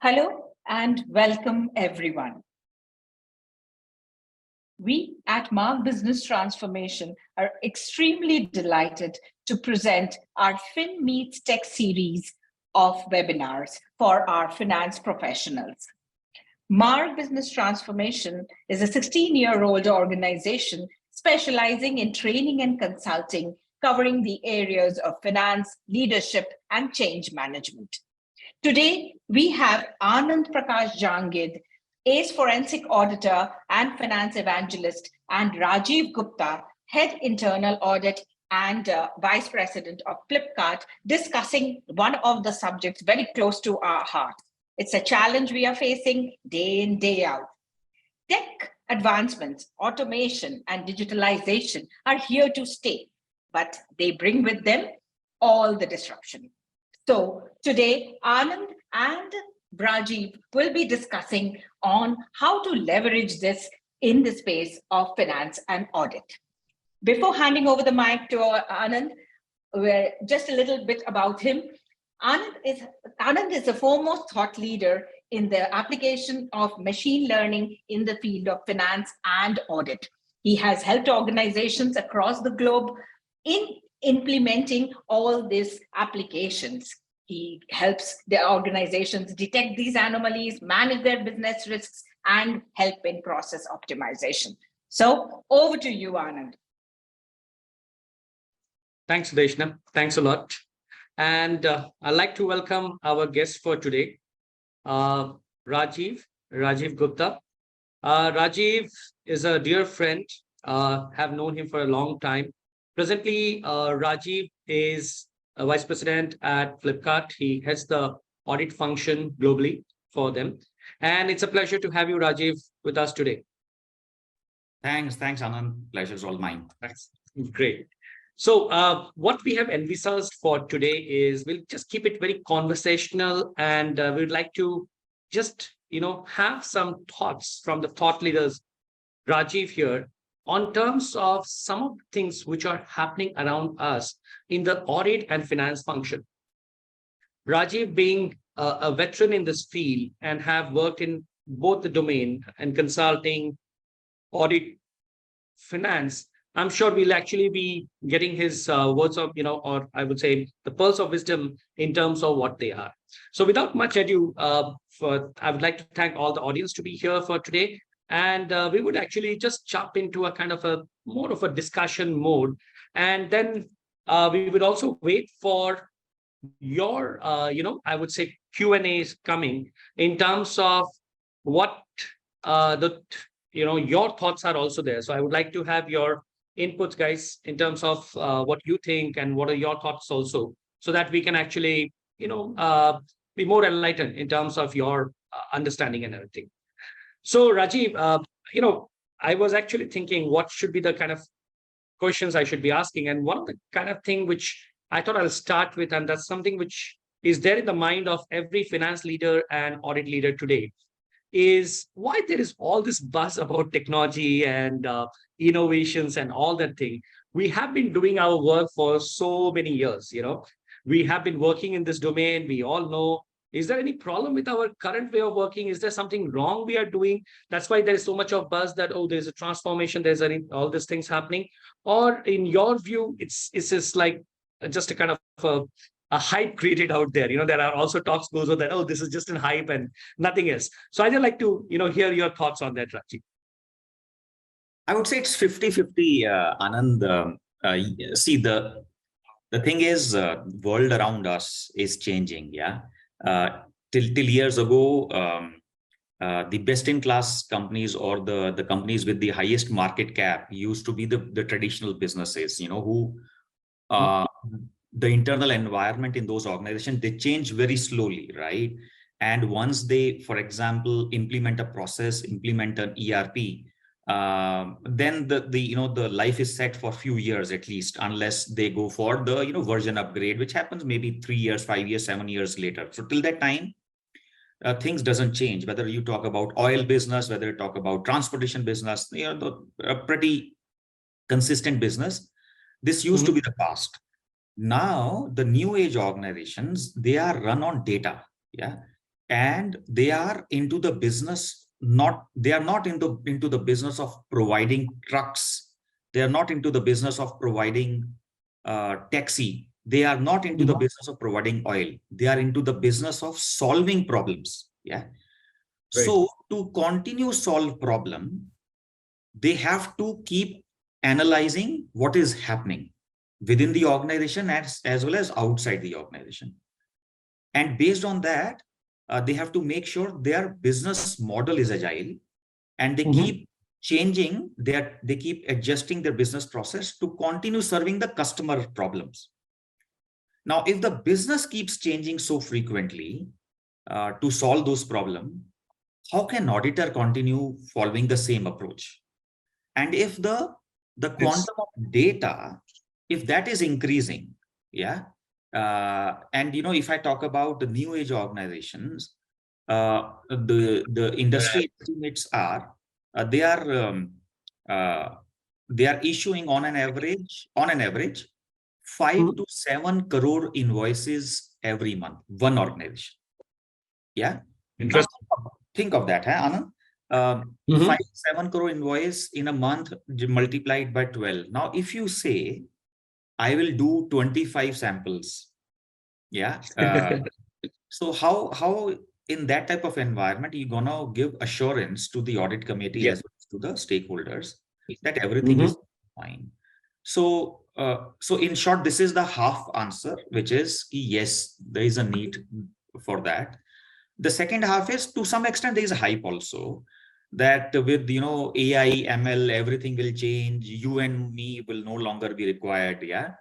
Hello and welcome everyone. We at Mark Business Transformation are extremely delighted to present our Fin Meets Tech series of webinars for our finance professionals. Mark Business Transformation is a 16-year-old organization specializing in training and consulting, covering the areas of finance, leadership, and change management. Today, we have Anand Prakash Jangid, ACE Forensic Auditor and Finance Evangelist, and Rajiv Gupta, Head Internal Audit and Vice President of Flipkart, discussing one of the subjects very close to our heart. It's a challenge we are facing day in, day out. Tech advancements, automation, and digitalization are here to stay, but they bring with them all the disruption. So today, Anand and Rajiv will be discussing on how to leverage this in the space of finance and audit. Before handing over the mic to Anand, just a little bit about him. Anand is a foremost thought leader in the application of machine learning in the field of finance and audit. He has helped organizations across the globe in implementing all these applications. He helps the organizations detect these anomalies, manage their business risks, and help in process optimization. So over to you, Anand. Thanks, Deshna. Thanks a lot. And I'd like to welcome our guest for today, Rajiv Gupta. Rajiv is a dear friend, have known him for a long time. Presently, Rajiv is a Vice President at Flipkart. He heads the audit function globally for them. And it's a pleasure to have you, Rajiv, with us today. Thanks, Anand. Pleasure's all mine. Thanks. Great. So what we have envisaged for today is we'll just keep it very conversational, and we'd like to just, have some thoughts from the thought leaders, Rajiv here, on terms of some of the things which are happening around us in the audit and finance function. Rajiv being a veteran in this field and have worked in both the domain and consulting, audit, finance, I'm sure we'll actually be getting his words of, or I would say the pearls of wisdom in terms of what they are. So without much ado, I would like to thank all the audience to be here for today. And we would actually just jump into a kind of a more of a discussion mode. And then we would also wait for your, I would say Q&As coming in terms of what your thoughts are also there. So I would like to have your inputs, guys, in terms of what you think and what are your thoughts also, so that we can actually, be more enlightened in terms of your understanding and everything. So Rajiv, I was actually thinking what should be the kind of questions I should be asking. And one of the kind of thing which I thought I'll start with, and that's something which is there in the mind of every finance leader and audit leader today, is why there is all this buzz about technology and innovations and all that thing. We have been doing our work for so many years, we have been working in this domain. We all know. Is there any problem with our current way of working? Is there something wrong we are doing? That's why there is so much of buzz that, there's a transformation, there's all these things happening. Or in your view, it's just like just a kind of a hype created out there. There are also talks goes on that, this is just a hype and nothing else. So I'd like to, hear your thoughts on that, Rajiv. I would say it's 50-50, Anand. See, the thing is, world around us is changing. Yeah. Till years ago, the best-in-class companies or the companies with the highest market cap used to be the traditional businesses, who the internal environment in those organizations, they change very slowly, right? And once they, for example, implement a process, implement an ERP, then the life is set for a few years at least, unless they go for the version upgrade, which happens maybe 3 years, 5 years, 7 years later. So till that time, things doesn't change. Whether you talk about oil business, whether you talk about transportation business, a pretty consistent business. This used to be the past. Now the new age organizations, they are run on data. Yeah. and they are into the business, they are not into the business of providing trucks. They are not into the business of providing taxi. They are not into the business of providing oil. They are into the business of solving problems. Yeah. Right. So to continue solve problem, they have to keep analyzing what is happening within the organization as well as outside the organization. And based on that, they have to make sure their business model is agile, and they keep changing they keep adjusting their business process to continue serving the customer problems. Now, if the business keeps changing so frequently to solve those problems, how can auditor continue following the same approach? And if the quantum of data, if that is increasing, yeah, and if I talk about the new age organizations, the industry estimates are they are issuing on an average 5 to 7 crore invoices every month, one organization. Yeah. Interesting. Now, think of that, huh, Anand? 5 to 7 crore invoice in a month multiplied by 12. Now, if you say, I will do 25 samples. Yeah. So how in that type of environment, you're gonna give assurance to the audit committee as well as to the stakeholders that everything is fine. So, so in short, this is the half answer, which is yes, there is a need for that. The second half is, to some extent, there is a hype also that with AI, ML, everything will change. You and me will no longer be required. Yeah.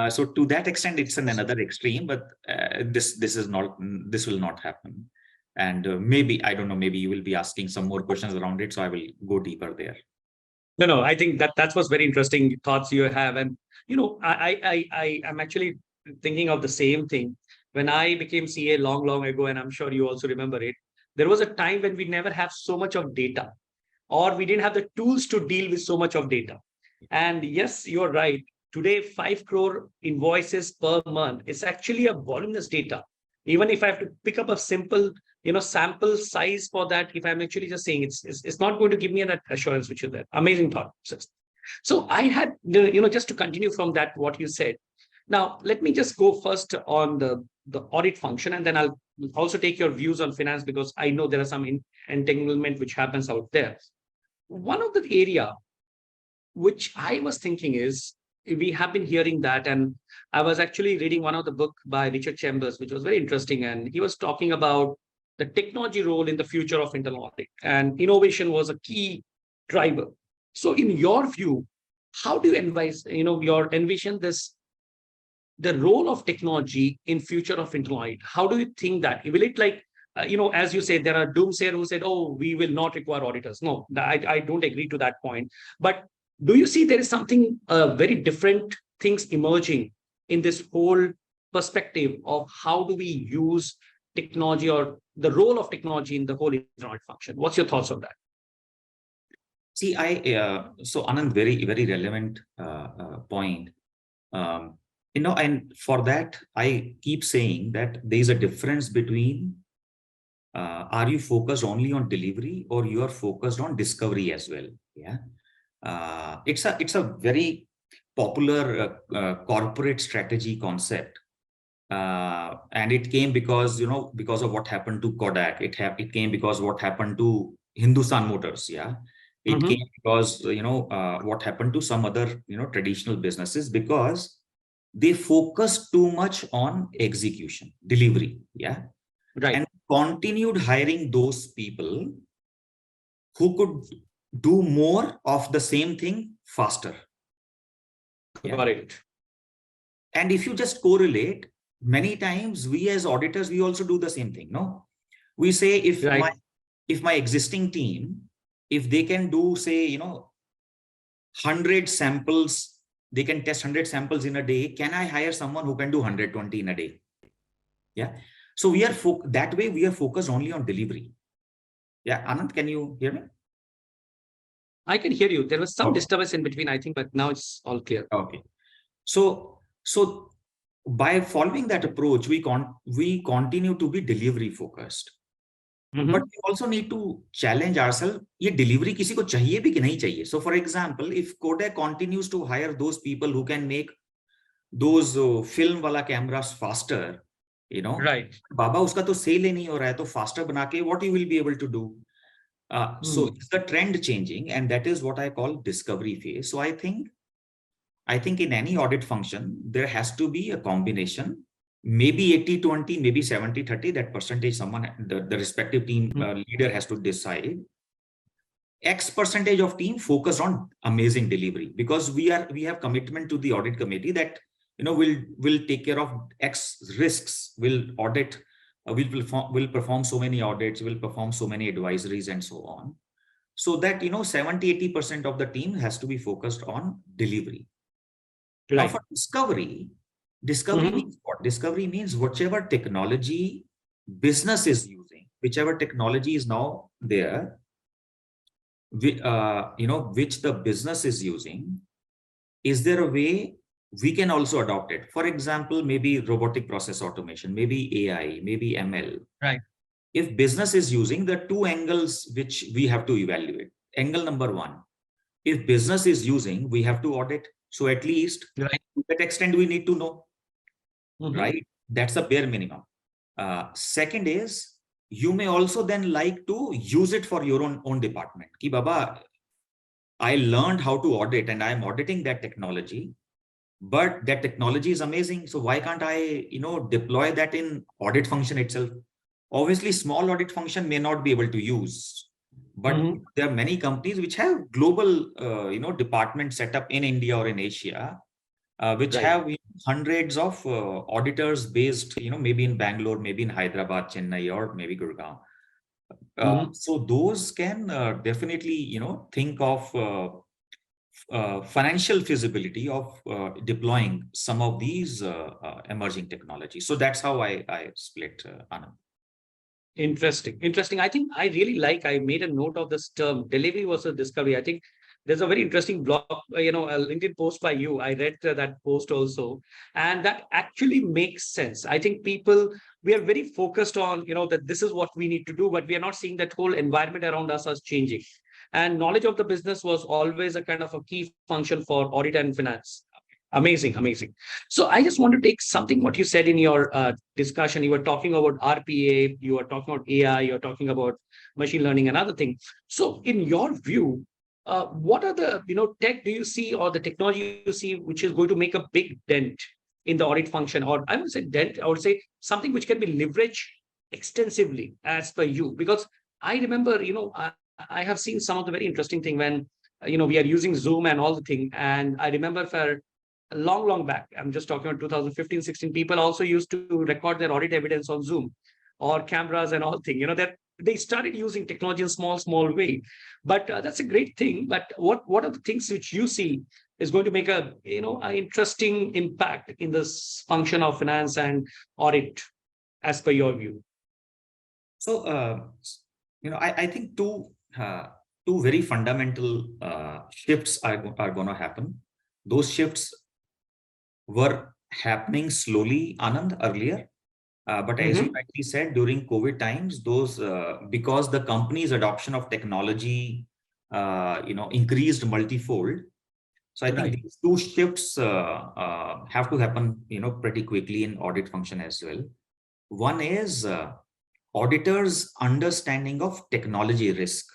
So to that extent, it's in another extreme, but this will not happen. And maybe, I don't know, maybe you will be asking some more questions around it, so I will go deeper there. No, I think that was very interesting thoughts you have. And, I am actually thinking of the same thing. When I became CA long ago, and I'm sure you also remember it, there was a time when we never have so much of data, or we didn't have the tools to deal with so much of data. And yes, you're right. Today, 5 crore invoices per month is actually a voluminous data. Even if I have to pick up a simple, sample size for that, if I'm actually just saying it's not going to give me that assurance which is there. Amazing thought. So I had, just to continue from that, what you said. Now, let me just go first on the audit function, and then I'll also take your views on finance, because I know there are some entanglement which happens out there. One of the area which I was thinking is, we have been hearing that, and I was actually reading one of the book by Richard Chambers, which was very interesting, and he was talking about the technology role in the future of internal audit, and innovation was a key driver. So, in your view, how do you envision this, the role of technology in future of internal audit? How do you think that? Will it like, as you said, there are doomsayers who said, oh, we will not require auditors. No, I don't agree to that point. But do you see there is something very different things emerging in this whole perspective of how do we use technology, or the role of technology in the whole internal audit function? What's your thoughts on that? See, so Anand, very, very relevant point. And for that, I keep saying that there is a difference between are you focused only on delivery, or you are focused on discovery as well? Yeah, it's a very popular corporate strategy concept, and it came because of what happened to Kodak. It came because what happened to Hindustan Motors. Yeah, it came because what happened to some other traditional businesses, because they focused too much on execution, delivery. Yeah. Right. And continued hiring those people who could do more of the same thing faster. Yeah. Got it. And if you just correlate, many times we as auditors, we also do the same thing. No, we say, if my existing team, if they can do, say, 100 samples, they can test 100 samples in a day, can I hire someone who can do 120 in a day? Yeah. So we are that way we are focused only on delivery. Yeah. Anand, can you hear me? I can hear you. There was some disturbance in between, I think, but now it's all clear. Okay. So by following that approach, we continue to be delivery focused. But we also need to challenge ourselves. ये delivery किसी को चाहिए भी कि नहीं चाहिए? So for example, if Kodak continues to hire those people who can make those film वाला cameras faster, Right. बाबा उसका तो sale ही नहीं हो रहा है, तो faster बना के what you will be able to do? So is the trend changing, and that is what I call discovery phase. So I think in any audit function, there has to be a combination, maybe 80-20, maybe 70-30, that percentage the respective team leader has to decide. X percentage of team focus on amazing delivery, because we have commitment to the audit committee that we'll take care of X risks, we'll audit, we'll perform so many audits, we'll perform so many advisories and so on. So that 70-80% of the team has to be focused on delivery. Right. Now for discovery means what? Discovery means whichever technology business is using, whichever technology is now there, which the business is using, is there a way we can also adopt it? For example, maybe robotic process automation, maybe AI, maybe ML. Right. If business is using, the two angles which we have to evaluate. Angle number one, if business is using, we have to audit. So at least to that extent, we need to know, right? That's the bare minimum. Second is, you may also then like to use it for your own department. Ki Baba, I learned how to audit and I'm auditing that technology, but that technology is amazing. So why can't I, deploy that in audit function itself? Obviously, small audit function may not be able to use, but there are many companies which have global, departments set up in India or in Asia, which have hundreds of auditors based, maybe in Bangalore, maybe in Hyderabad, Chennai, or maybe Gurgaon. So those can definitely, think of financial feasibility of deploying some of these emerging technologies. So that's how I split, Anand. Interesting. I think I really I made a note of this term, delivery versus discovery. I think there's a very interesting blog, a LinkedIn post by you. I read that post also, and that actually makes sense. I think we are very focused on, that this is what we need to do, but we are not seeing that whole environment around us as changing. And knowledge of the business was always a kind of a key function for audit and finance. Amazing. So I just want to take something what you said in your discussion. You were talking about RPA, you were talking about AI, you're talking about machine learning and other things. So in your view, what are the tech do you see, or the technology you see, which is going to make a big dent in the audit function? Or I would say dent, I would say something which can be leveraged extensively as per you. Because I remember, I have seen some of the very interesting thing when, we are using Zoom and all the thing. And I remember for long back, I'm just talking about 2015, 16, people also used to record their audit evidence on Zoom or cameras and all thing, that they started using technology in small way. But that's a great thing. But what are the things which you see is going to make an interesting impact in this function of finance and audit as per your view? So, I think two very fundamental shifts are going to happen. Those shifts were happening slowly, Anand, earlier. But as you rightly said, during COVID times, those because the company's adoption of technology, increased multifold. So I think these two shifts have to happen, pretty quickly in audit function as well. One is auditors' understanding of technology risk,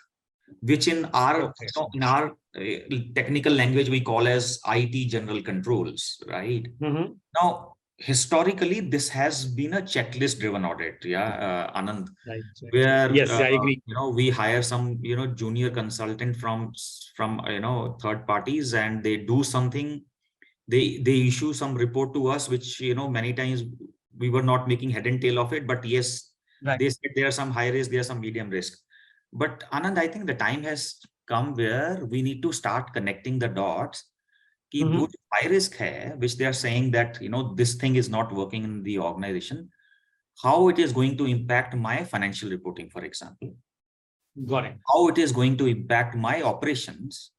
which in our technical language we call as IT general controls, right? Now, historically, this has been a checklist-driven audit, Anand, where I agree. We hire some junior consultant from third parties, and they do something. They issue some report to us, which many times we were not making head and tail of it, but yes, they said there are some high risk, there are some medium risk. But Anand, I think the time has come where we need to start connecting the dots. Those high risk hai, which they are saying that this thing is not working in the organization, how it is going to impact my financial reporting, for example. Got it. How it is going to impact my operations,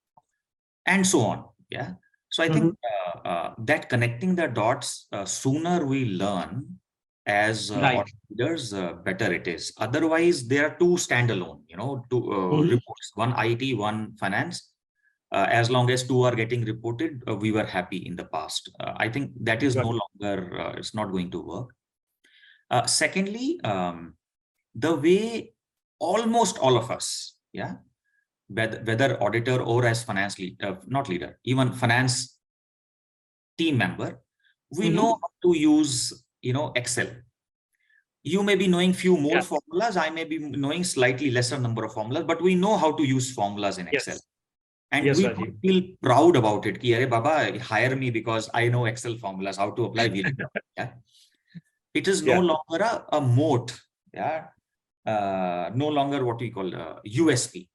and so on. Yeah. So I think that connecting the dots, sooner we learn as Right. leaders, better it is. Otherwise, there are two standalone, two reports, one IT, one finance. As long as two are getting reported, we were happy in the past. I think that is no longer, it's not going to work. Secondly, the way almost all of us, whether auditor or as finance not leader, even finance team member, we know how to use, Excel. You may be knowing few more formulas. I may be knowing slightly lesser number of formulas, but we know how to use formulas in Excel. And we feel proud about it. Ki, Arey Baba, hire me because I know Excel formulas, how to apply VLOOKUP. It is no longer a moat. No longer what we call USP.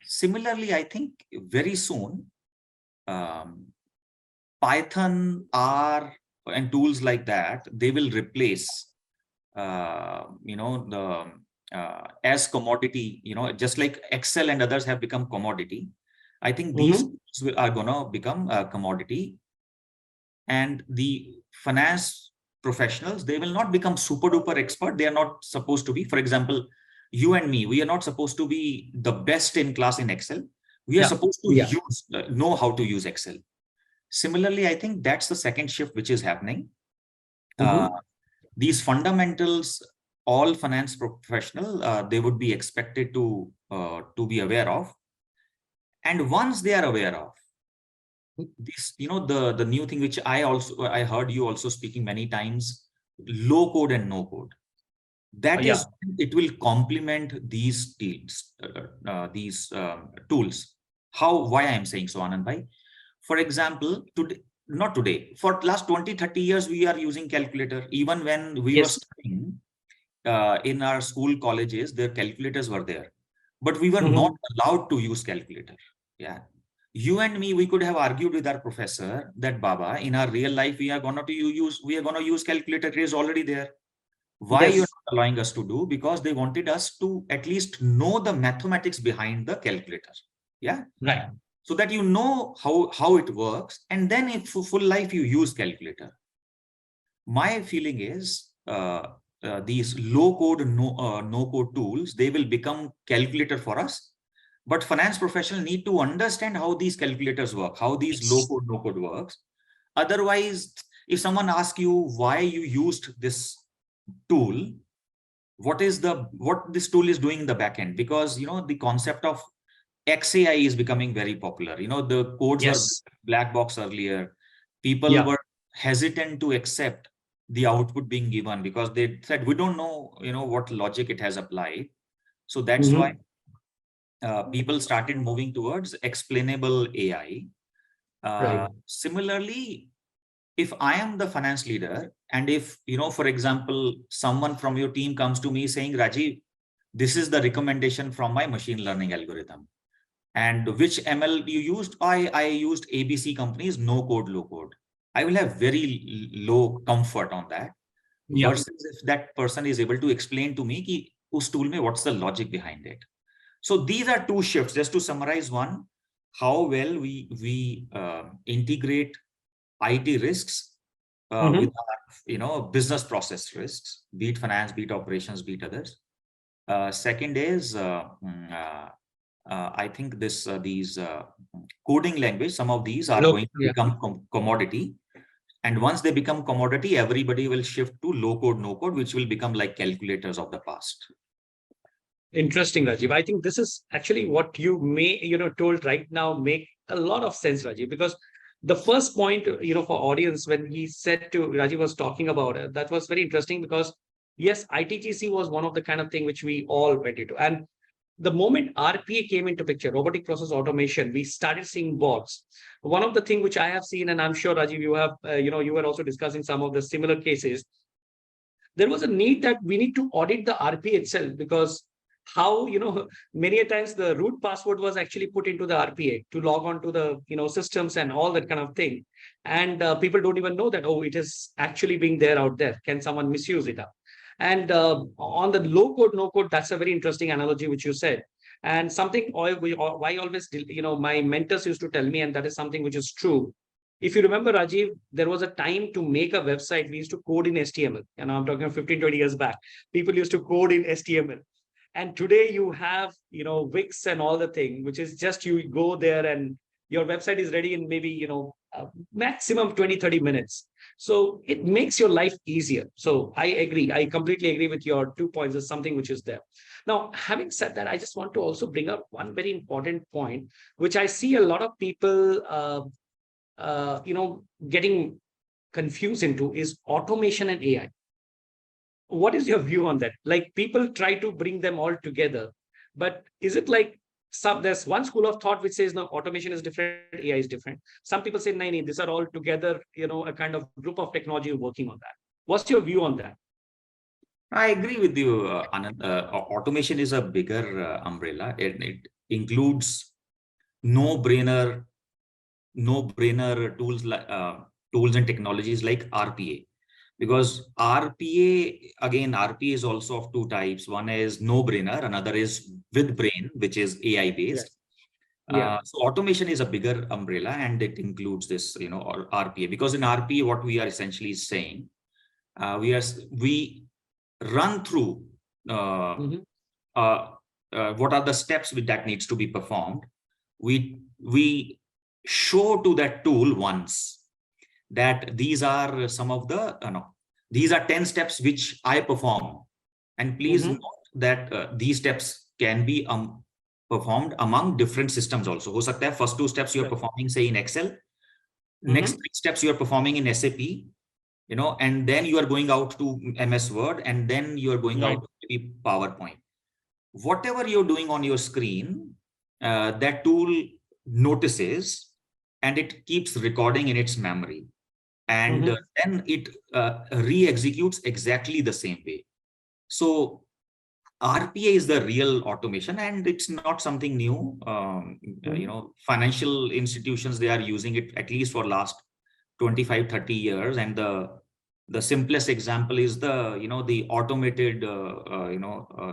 Similarly, I think very soon, Python, R, and tools like that, they will replace, as commodity, just like Excel and others have become commodity. I think these tools are going to become a commodity. And the finance professionals, they will not become super duper expert. They are not supposed to be. For example, you and me, we are not supposed to be the best in class in Excel. We are supposed to know how to use Excel. Similarly, I think that's the second shift which is happening. These fundamentals, all finance professional, they would be expected to be aware of. And once they are aware of this, the new thing which I heard you also speaking many times, low code and no code. That is, it will complement these tools. Why I am saying so, Anand bhai? For example, not today, for last 20, 30 years, we are using calculator. Even when we were studying in our school colleges, their calculators were there, but we were not allowed to use calculator. You and me, we could have argued with our professor that Baba, in our real life, we are going to use calculator. It is already there. Why you're not allowing us to do? Because they wanted us to at least know the mathematics behind the calculator. So that you know how it works, and then if for full life you use calculator. My feeling is these low code, no code tools, they will become calculator for us. But finance professionals need to understand how these calculators work, how these low code, no code works. Otherwise, if someone asks you why you used this tool, what this tool is doing in the back end, because the concept of XAI is becoming very popular. The codes were black box earlier. People were hesitant to accept the output being given because they said, we don't know, what logic it has applied. So that's why people started moving towards explainable AI. Similarly, if I am the finance leader, and if, for example, someone from your team comes to me saying, Rajiv, this is the recommendation from my machine learning algorithm. And which ML you used? I used ABC companies, no code, low code. I will have very low comfort on that. Versus if that person is able to explain to me ki, us tool mein, what's the logic behind it. So these are two shifts. Just to summarize, one, how well we integrate IT risks with our, business process risks, be it finance, be it operations, be it others. Second is, I think these coding language, some of these are going to become commodity. And once they become commodity, everybody will shift to low code, no code, which will become like calculators of the past. Interesting, Rajiv. I think this is actually what you told right now make a lot of sense, Rajiv, because the first point, for audience, when he said to Rajiv was talking about it, that was very interesting because yes, ITGC was one of the kind of thing which we all went into. And the moment RPA came into picture, robotic process automation, we started seeing bots. One of the things which I have seen, and I'm sure Rajiv, you have, you were also discussing some of the similar cases. There was a need that we need to audit the RPA itself, because how, many a times the root password was actually put into the RPA to log on to the, systems and all that kind of thing. And people don't even know that, oh, it is actually being there out there. Can someone misuse it up? And on the low code, no code, that's a very interesting analogy, which you said. And something I always, my mentors used to tell me, and that is something which is true. If you remember, Rajiv, there was a time to make a website, we used to code in HTML. And I'm talking 15, 20 years back. People used to code in HTML. And today you have, Wix and all the thing, which is just you go there and your website is ready in maybe, maximum 20, 30 minutes. So it makes your life easier. So I agree. I completely agree with your 2 points. There's something which is there. Now, having said that, I just want to also bring up one very important point, which I see a lot of people, getting confused into is automation and AI. What is your view on that? Like people try to bring them all together, but is it like there's one school of thought which says no, automation is different, AI is different. Some people say no, these are all together, a kind of group of technology working on that. What's your view on that? I agree with you, Anand. Automation is a bigger umbrella. It includes no-brainer tools and technologies like RPA. Because RPA is also of two types. One is no-brainer, another is with brain, which is AI-based. Yeah. So automation is a bigger umbrella, and it includes this, or RPA. Because in RPA, what we are essentially saying, we run through what are the steps that needs to be performed. We show to that tool once that these are some of the these are 10 steps which I perform, and please note that these steps can be performed among different systems also. Ho sakta hai first 2 steps you are performing say in Excel, next 3 steps you are performing in SAP, and then you are going out to MS Word, and then you are going out to maybe PowerPoint. Whatever you're doing on your screen, that tool notices and it keeps recording in its memory. And then it re-executes exactly the same way. So RPA is the real automation, and it's not something new. Financial institutions, they are using it at least for last 25, 30 years. And the simplest example is the automated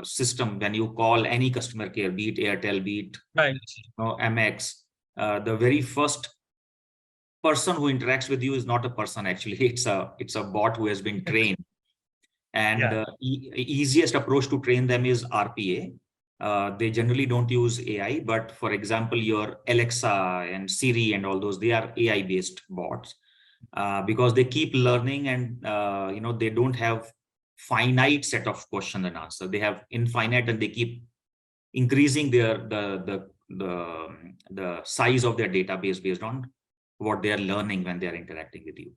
system. When you call any customer care, be it Airtel, be it MX, the very first person who interacts with you is not a person, actually. It's a bot who has been trained. And the easiest approach to train them is RPA. They generally don't use AI, but for example, your Alexa and Siri and all those, they are AI based bots, because they keep learning, and they don't have finite set of question and answer. They have infinite, and they keep increasing the size of their database based on what they are learning when they are interacting with you.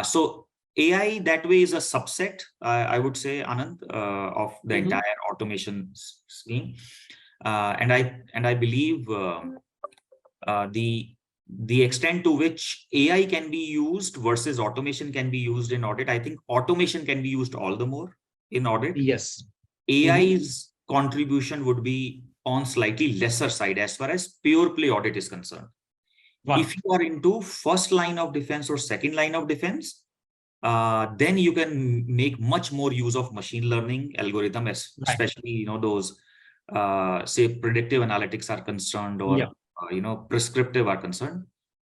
So AI that way is a subset, I would say, Anand, of the entire automation scheme. And I believe the extent to which AI can be used versus automation can be used in audit, I think automation can be used all the more in audit. Yes. AI's contribution would be on slightly lesser side as far as pure play audit is concerned. Wow. If you are into first line of defense or second line of defense, then you can make much more use of machine learning algorithm, especially those say predictive analytics are concerned, or prescriptive are concerned.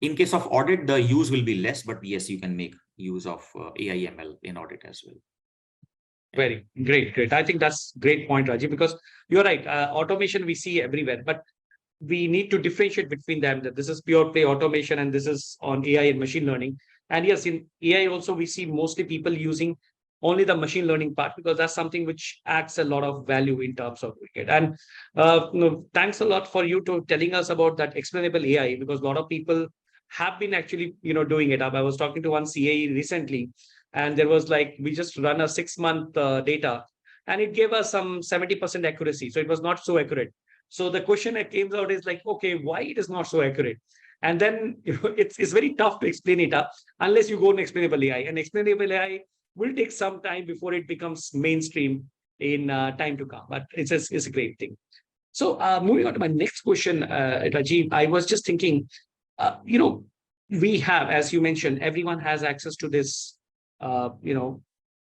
In case of audit, the use will be less, but yes, you can make use of AI ML in audit as well. Very great. I think that's great point, Rajiv, because you're right. Automation we see everywhere, but we need to differentiate between them, that this is pure play automation and this is on AI and machine learning. And yes, in AI also, we see mostly people using only the machine learning part, because that's something which adds a lot of value in terms of it. And thanks a lot for you to telling us about that explainable AI, because a lot of people have been actually, doing it up. I was talking to one CAE recently, and there was like, we just run a 6-month data, and it gave us some 70% accuracy. So it was not so accurate. So the question that came out is like, okay, why it is not so accurate? And then it's very tough to explain it up unless you go on explainable AI. And explainable AI will take some time before it becomes mainstream in time to come. But it's a great thing. So moving on to my next question, Rajiv, I was just thinking, we have, as you mentioned, everyone has access to this,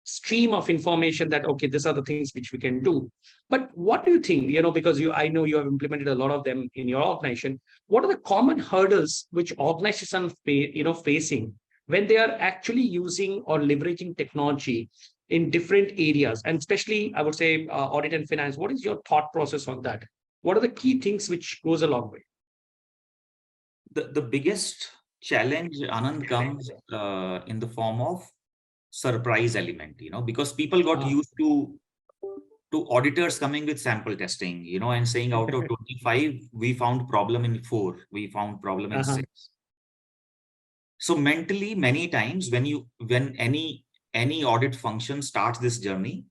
stream of information that, okay, these are the things which we can do. But what do you think, because I know you have implemented a lot of them in your organization. What are the common hurdles which organizations facing when they are actually using or leveraging technology in different areas, and especially, I would say, audit and finance? What is your thought process on that? What are the key things which goes a long way? The biggest challenge, Anand, comes in the form of surprise element, because people got used to auditors coming with sample testing, and saying out of 25, we found problem in 4, we found problem in 6. So mentally, many times when any audit function starts this journey,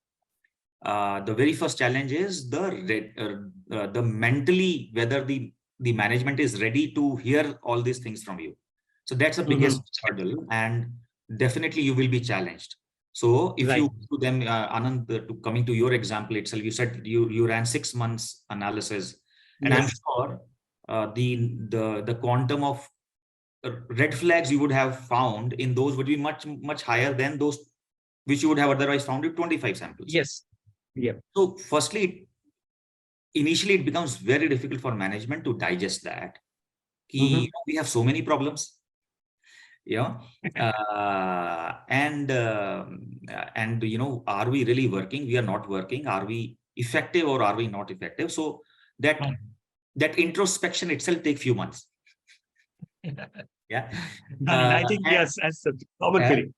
the very first challenge is the mentally whether the management is ready to hear all these things from you. So that's the biggest hurdle, and definitely you will be challenged. So if you to them, Anand, to coming to your example itself, you said you ran 6 months analysis, and I'm sure the quantum of red flags you would have found in those would be much higher than those which you would have otherwise found with 25 samples. Yes. Yeah. So firstly, initially it becomes very difficult for management to digest that. We have so many problems, and are we really working? We are not working. Are we effective or are we not effective? So that introspection itself takes few months. Yeah. I think yes, that's a common feeling.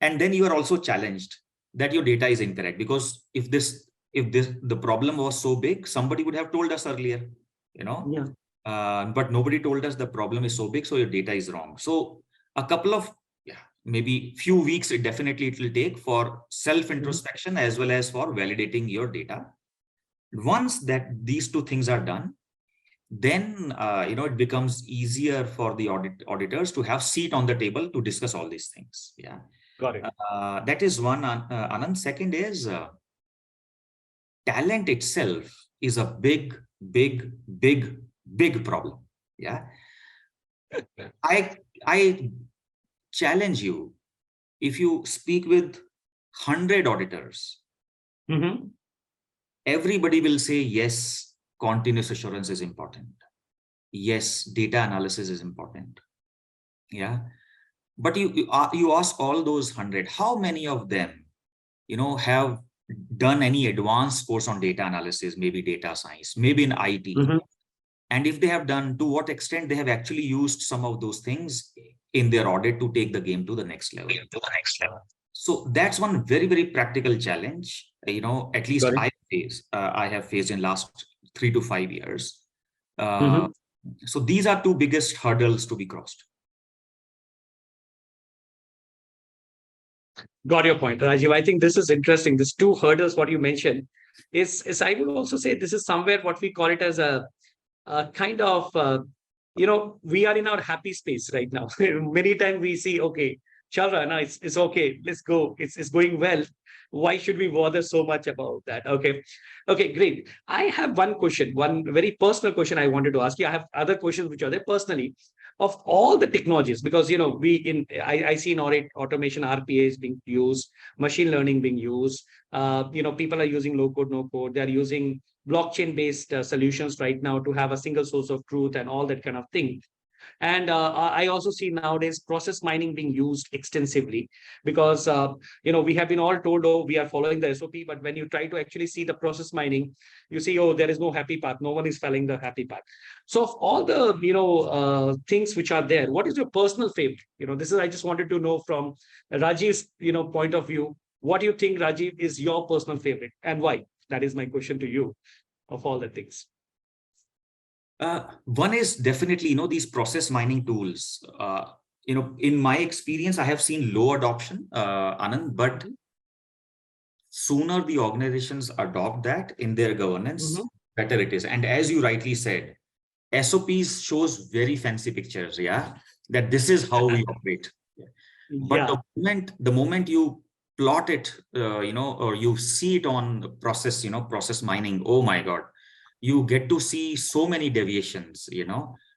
And then you are also challenged that your data is incorrect, because if the problem was so big, somebody would have told us earlier, but nobody told us the problem is so big, so your data is wrong. So a couple of maybe few weeks, it will take for self introspection as well as for validating your data. Once that these two things are done, then it becomes easier for the auditors to have seat on the table to discuss all these things. Yeah, got it. That is one. Anand, second is talent itself is a big problem. Yeah, I challenge you, if you speak with 100 auditors, everybody will say yes, continuous assurance is important. Yes, data analysis is important. Yeah, but you ask all those 100, how many of them, have done any advanced course on data analysis, maybe data science, maybe in IT, and if they have done, to what extent they have actually used some of those things in their audit to take the game to the next level. So that's one very practical challenge. At least I have faced in last 3 to 5 years. So these are two biggest hurdles to be crossed. Got your point, Rajiv. I think this is interesting. These two hurdles, what you mentioned, is I would also say this is somewhere what we call it as a kind of, we are in our happy space right now. Many times we see, okay, Chalra, no, it's okay. Let's go. It's going well. Why should we bother so much about that? Okay, great. I have one question, one very personal question I wanted to ask you. I have other questions which are there personally. Of all the technologies, because I see in audit automation, RPA is being used, machine learning being used. People are using low code, no code. They're using blockchain based solutions right now to have a single source of truth and all that kind of thing. And I also see nowadays process mining being used extensively, because we have been all told, oh, we are following the SOP, but when you try to actually see the process mining, you see, oh, there is no happy path. No one is following the happy path. So of all the things which are there, what is your personal favorite? This is, I just wanted to know from Rajiv's point of view, what do you think, Rajiv, is your personal favorite and why? That is my question to you, of all the things. One is definitely, these process mining tools. In my experience, I have seen low adoption, Anand, but sooner the organizations adopt that in their governance, better it is. And as you rightly said, SOPs shows very fancy pictures, that this is how we operate. But the moment you plot it, or you see it on process mining, oh my God, you get to see so many deviations,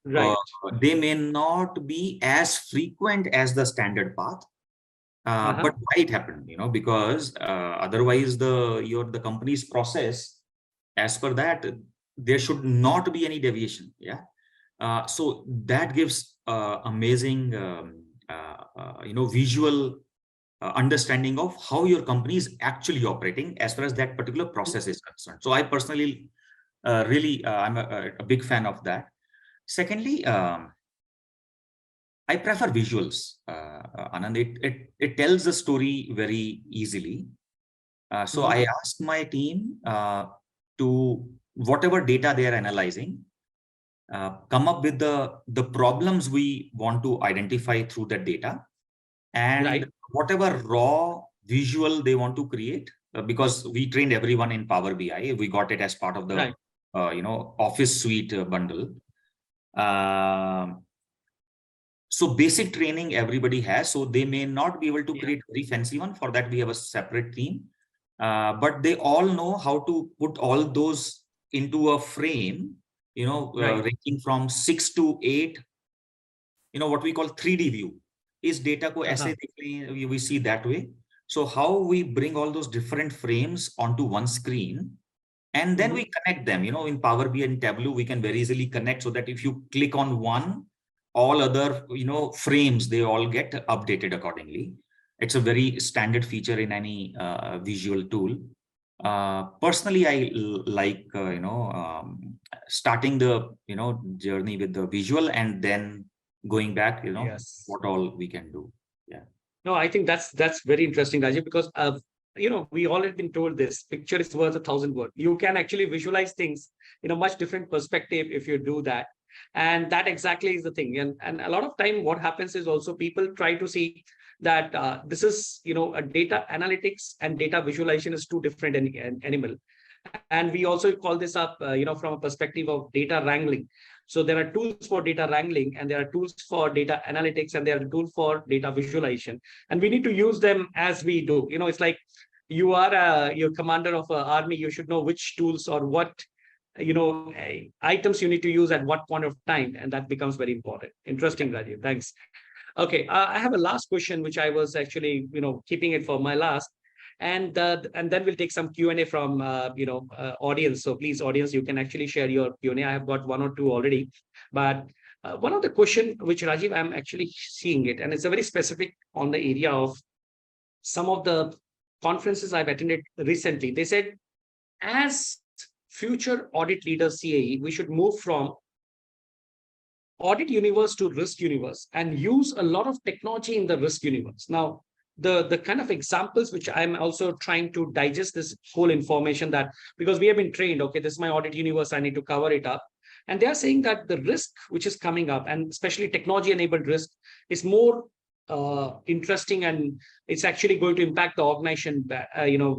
Right. They may not be as frequent as the standard path, But why it happened? Because otherwise the company's process, as per that, there should not be any deviation. Yeah. So that gives amazing, visual understanding of how your company is actually operating as far as that particular process is concerned. So I personally I'm a big fan of that. Secondly, I prefer visuals, Anand. It tells the story very easily. So I ask my team to whatever data they are analyzing, come up with the problems we want to identify through that data, and whatever raw visual they want to create, because we trained everyone in Power BI. We got it as part of the Office suite bundle. So basic training everybody has, so they may not be able to create very fancy one. For that we have a separate team, but they all know how to put all those into a frame, ranging from 6 to 8, what we call 3D view. Is data ko aise we see that way. So how we bring all those different frames onto one screen, and then we connect them, in Power BI and Tableau, we can very easily connect, so that if you click on one, all other, frames, they all get updated accordingly. It's a very standard feature in any visual tool. Personally, I like, starting the, journey with the visual and then going back, what all we can do. Yeah. No, I think that's very interesting, Rajiv, because we all have been told this: picture is worth 1,000 words. You can actually visualize things in a much different perspective if you do that, and that exactly is the thing. And a lot of time, what happens is also people try to see that this is a data analytics and data visualization is two different animal, and we also call this up from a perspective of data wrangling. So there are tools for data wrangling, and there are tools for data analytics, and there are tools for data visualization, and we need to use them as we do. It's like you are your commander of an army. You should know which tools or what items you need to use at what point of time, and that becomes very important. Interesting, Rajiv. Thanks. Okay, I have a last question, which I was actually keeping it for my last. And then we'll take some Q&A from audience. So please, audience, you can actually share your Q&A. I have got one or two already, but one of the question which, Rajiv, I'm actually seeing it, and it's a very specific on the area of some of the conferences I've attended recently. They said, as future audit leaders, CAE, we should move from audit universe to risk universe and use a lot of technology in the risk universe. Now, the kind of examples which I'm also trying to digest this whole information, that because we have been trained, okay, this is my audit universe, I need to cover it up. And they are saying that the risk which is coming up, and especially technology enabled risk, is more interesting, and it's actually going to impact the organization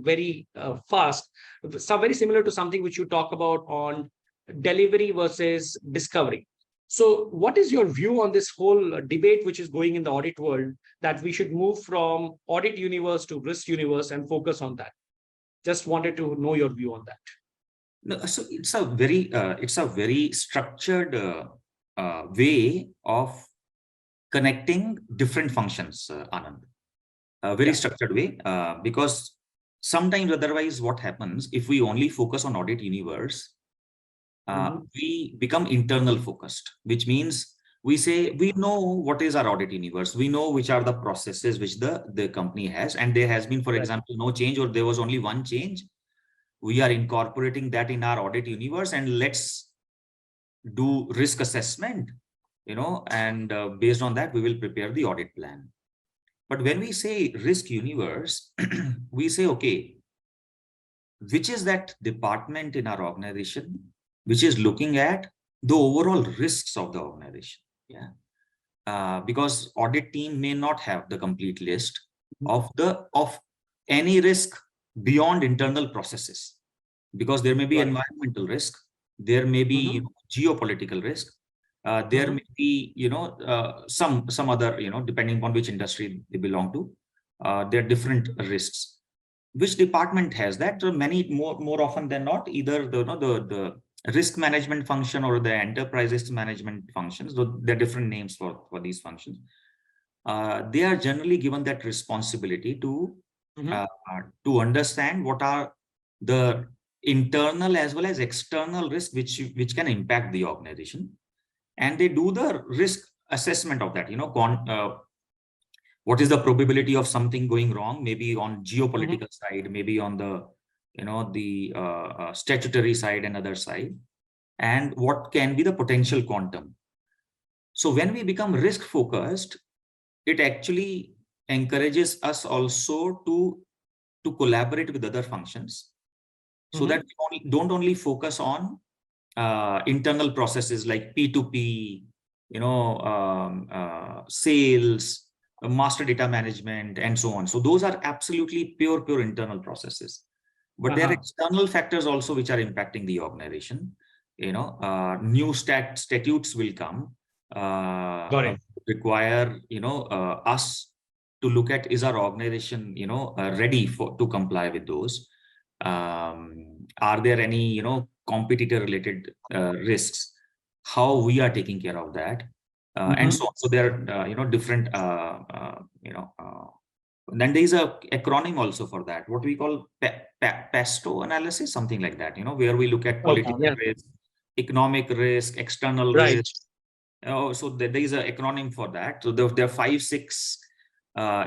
very fast. So very similar to something which you talk about on delivery versus discovery. So what is your view on this whole debate which is going in the audit world, that we should move from audit universe to risk universe and focus on that? Just wanted to know your view on that. No, so it's a very structured way of connecting different functions, Anand. A very structured way, because sometimes otherwise what happens if we only focus on audit universe, we become internal focused, which means we say we know what is our audit universe, we know which are the processes which the company has, and there has been, for example, no change, or there was only one change. We are incorporating that in our audit universe, and let's do risk assessment, and based on that we will prepare the audit plan. But when we say risk universe, we say, okay, which is that department in our organization which is looking at the overall risks of the organization? Because audit team may not have the complete list of any risk beyond internal processes, because there may be environmental risk, there may be geopolitical risk, there may be some other, depending on which industry they belong to, there are different risks. Which department has that? So many more often than not, either the risk management function or the enterprise risk management functions, though there are different names for these functions. they are generally given that responsibility to understand what are the internal as well as external risk which can impact the organization, and they do the risk assessment of that. What is the probability of something going wrong, maybe on geopolitical side, maybe on the statutory side and other side, and what can be the potential quantum. So when we become risk focused, it actually encourages us also to collaborate with other functions, so that we don't only focus on internal processes like P2P, sales, master data management, and so on. So those are absolutely pure internal processes. But there are external factors also which are impacting the organization. New statutes will come, require us to look at, is our organization ready to comply with those. Are there any competitor related risks, how we are taking care of that, and so on. So there are different then there is a acronym also for that, what we call PESTO analysis, something like that, where we look at political risk, economic risk, external risk. So there is an acronym for that. So there are 5-6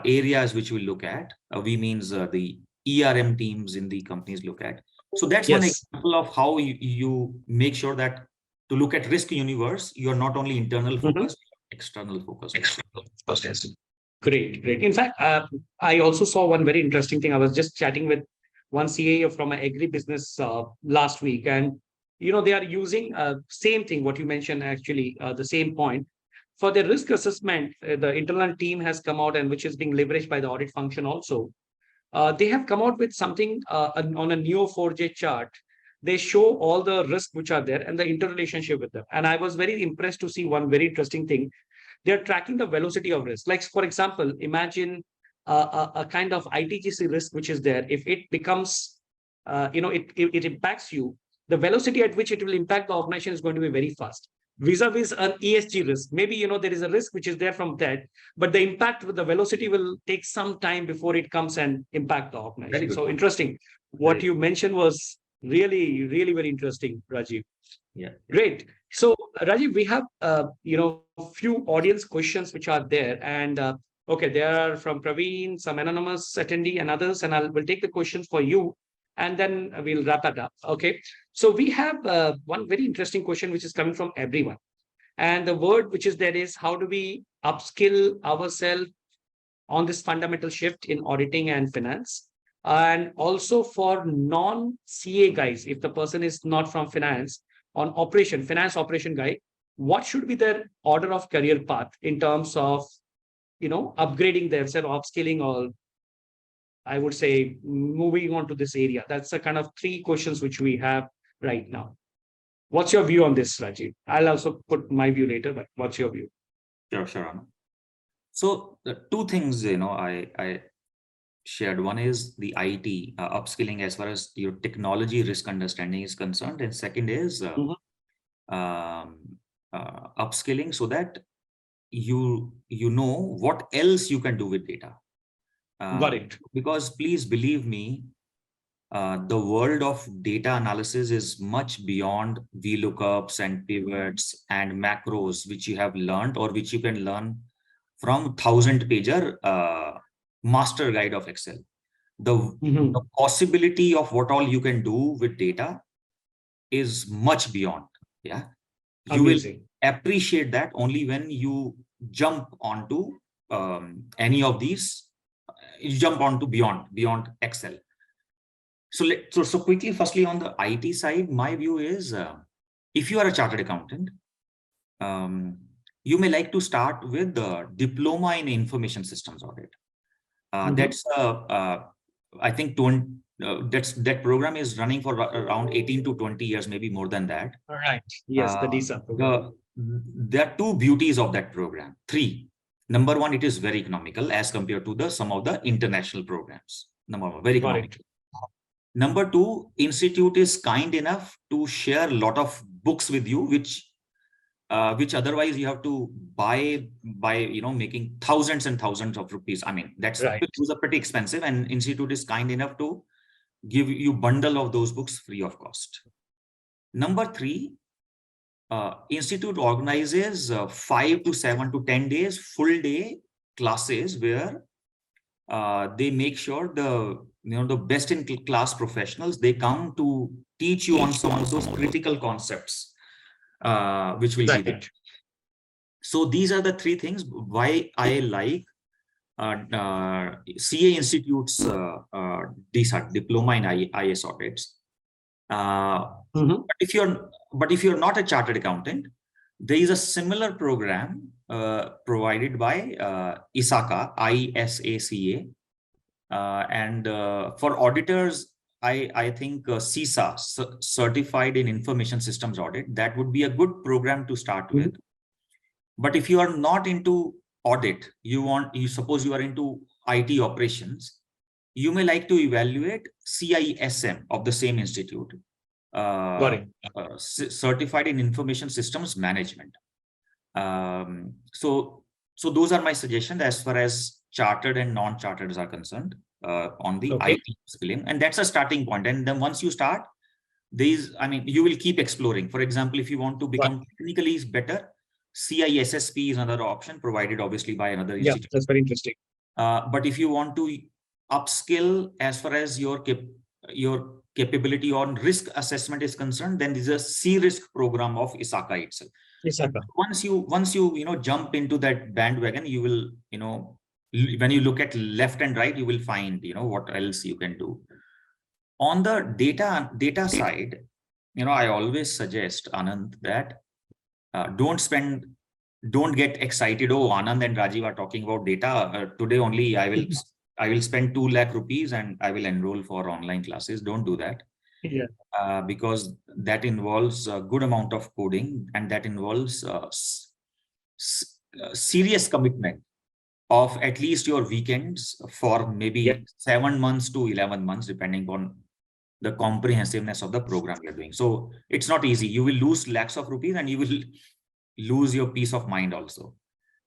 areas which we look at. We means the ERM teams in the companies look at. So that's one example of how you make sure that to look at risk universe, you're not only internal focused, external focused. Great. In fact, I also saw one very interesting thing. I was just chatting with one CA from an agribusiness last week, and they are using same thing what you mentioned, actually the same point for the risk assessment. The internal team has come out, and which is being leveraged by the audit function also. They have come out with something on a Neo4j chart. They show all the risks which are there and the interrelationship with them. And I was very impressed to see one very interesting thing. They're tracking the velocity of risk. Like, for example, imagine a kind of ITGC risk which is there. If it becomes, it impacts you, the velocity at which it will impact the organization is going to be very fast. Vis-a-vis an ESG risk, maybe there is a risk which is there from that, but the impact with the velocity will take some time before it comes and impact the organization. So interesting. What you mentioned was really very interesting, Rajiv. Yeah, great. So Rajiv, we have few audience questions which are there, and okay, they are from Praveen, some anonymous attendee, and others, and we'll take the questions for you, and then we'll wrap it up. Okay, so we have one very interesting question which is coming from everyone, and the word which is there is, how do we upskill ourselves on this fundamental shift in auditing and finance? And also for non-CA guys, if the person is not from finance, on finance operation guy, what should be their order of career path in terms of upgrading themselves, upskilling, or I would say moving on to this area? That's the kind of 3 questions which we have right now. What's your view on this, Rajiv? I'll also put my view later, but what's your view? Sure. So the 2 things I shared. One is the IT upskilling as far as your technology risk understanding is concerned, and second is upskilling so that you know what else you can do with data. Got it. Because please believe me, the world of data analysis is much beyond VLOOKUPs and pivots and macros, which you have learned or which you can learn from 1000-pager master guide of Excel. The possibility of what all you can do with data is much beyond. Yeah, you will appreciate that only when you jump onto any of these. You jump onto beyond Excel. So quickly, firstly on the IT side, my view is if you are a chartered accountant, you may like to start with the diploma in information systems audit. That's I think that program is running for around 18 to 20 years, maybe more than that. All right. Yes, the DISA program. There are 2 beauties of that program. 3. Number 1, it is very economical as compared to some of the international programs. Number 1, very economical. Number 2, institute is kind enough to share a lot of books with you, which which otherwise you have to buy by making thousands and thousands of rupees. I mean, those are pretty expensive, and institute is kind enough to give you bundle of those books free of cost. Number 3, institute organizes 5 to 7 to 10 days full day classes where they make sure the best in class professionals, they come to teach you on some of those critical concepts which will be there. So these are the 3 things why I like CA Institute's DSAT, Diploma in IS Audits. But if you're not a chartered accountant, there is a similar program provided by ISACA, ISACA, and for auditors, I think CISA, Certified in Information Systems Audit, that would be a good program to start with. But if you are not into audit, you suppose you are into IT operations, you may like to evaluate CISM of the same institute, Certified in Information Systems Management. So those are my suggestions as far as chartered and non-chartered are concerned on the IT skilling, and that's a starting point. And then once you start, you will keep exploring. For example, if you want to become technically better, CISSP is another option provided obviously by another institute. That's very interesting. But if you want to upskill as far as your capability on risk assessment is concerned, then there's a C-risk program of ISACA itself. Once you jump into that bandwagon, you will, when you look at left and right, you will find, what else you can do. On the data side, I always suggest, Anand, that don't get excited. Oh, Anand and Rajiv are talking about data. Today only I will spend 2 lakh rupees and I will enroll for online classes. Don't do that. Because that involves a good amount of coding, and that involves serious commitment of at least your weekends for maybe 7 months to 11 months, depending on the comprehensiveness of the program you're doing. So it's not easy. You will lose lakhs of rupees and you will lose your peace of mind also.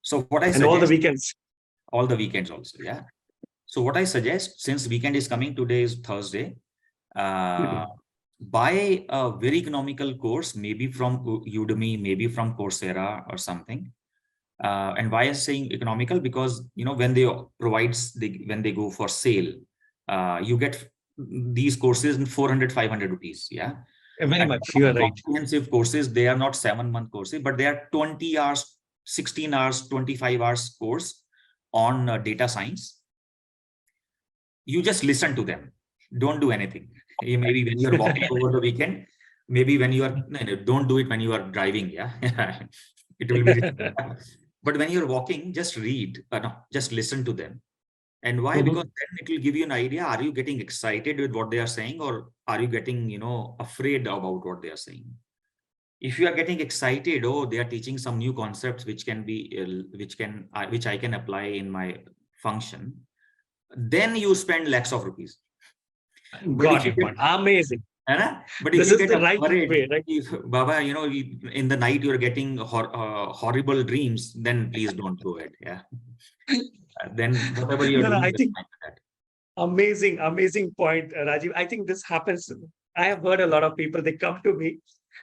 So what I suggest, all the weekends also. Yeah. So what I suggest, since weekend is coming, today is Thursday, buy a very economical course, maybe from Udemy, maybe from Coursera or something. And why I'm saying economical? Because when they go for sale, you get these courses in 400, 500 rupees. Yeah. Very much. You are right. Comprehensive courses, they are not 7-month courses, but they are 20 hours, 16 hours, 25 hours course on data science. You just listen to them. Don't do anything. Maybe when you're walking over the weekend, maybe when you are, don't do it when you are driving. Yeah. It will be, but when you're walking, just read, just listen to them. And why? Because then it will give you an idea. Are you getting excited with what they are saying, or are you getting, afraid about what they are saying? If you are getting excited, they are teaching some new concepts which I can apply in my function, then you spend lakhs of rupees. Got it. Amazing. But this is the right way, right? If, Baba, in the night you're getting horrible dreams, then please don't go ahead. Yeah. Then whatever you're doing, I think amazing point, Rajiv. I think this happens. I have heard a lot of people, they come to me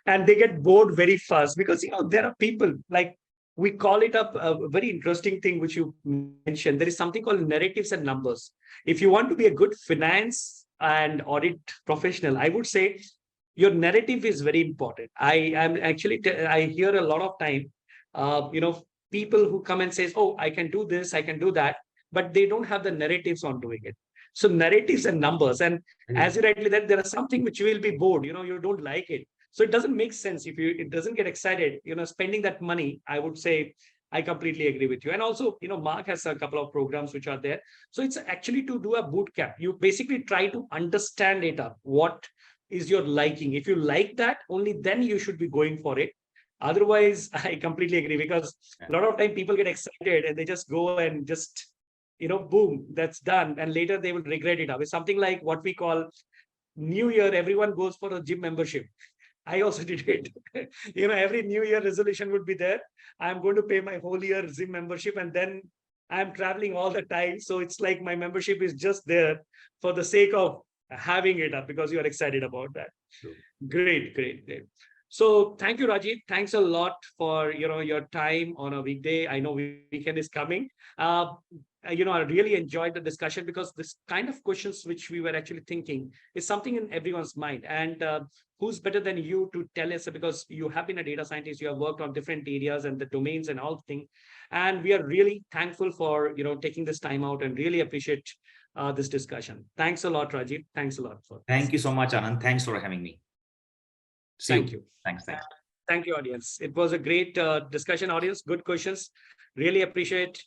and they get bored very fast because there are people, like, we call it a very interesting thing which you mentioned. There is something called narratives and numbers. If you want to be a good finance and audit professional, I would say your narrative is very important. I hear a lot of time, people who come and says, oh, I can do this, I can do that, but they don't have the narratives on doing it. So narratives and numbers, and as you rightly said, there are something which you will be bored, you don't like it. So it doesn't make sense if it doesn't get excited, spending that money. I would say I completely agree with you. And also, Mark has a couple of programs which are there. So it's actually to do a boot camp. You basically try to understand it up. What is your liking? If you like that, only then you should be going for it. Otherwise, I completely agree, because a lot of time people get excited and they just go and just, boom, that's done. And later they will regret it. It's something like what we call New Year, everyone goes for a gym membership. I also did it. Every New Year resolution would be there. I'm going to pay my whole year Zim membership, and then I'm traveling all the time. So it's like my membership is just there for the sake of having it up because you are excited about that. True. Great, great, great. So thank you, Rajiv. Thanks a lot for your time on a weekday. I know weekend is coming. I really enjoyed the discussion because this kind of questions which we were actually thinking is something in everyone's mind. And who's better than you to tell us, because you have been a data scientist, you have worked on different areas and the domains and all things. And we are really thankful for taking this time out and really appreciate this discussion. Thanks a lot, Rajiv. Thanks a lot for this. Thank you so much, Anand. Thanks for having me. See Thank you. Thanks. Thank you, audience. It was a great discussion, audience. Good questions. Really appreciate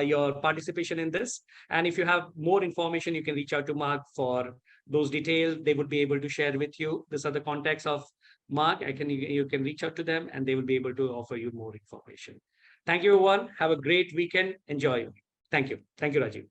your participation in this. And if you have more information, you can reach out to Mark for those details. They would be able to share with you. These are the contacts of Mark. You can reach out to them and they will be able to offer you more information. Thank you, everyone. Have a great weekend. Enjoy. Thank you. Thank you, Rajiv.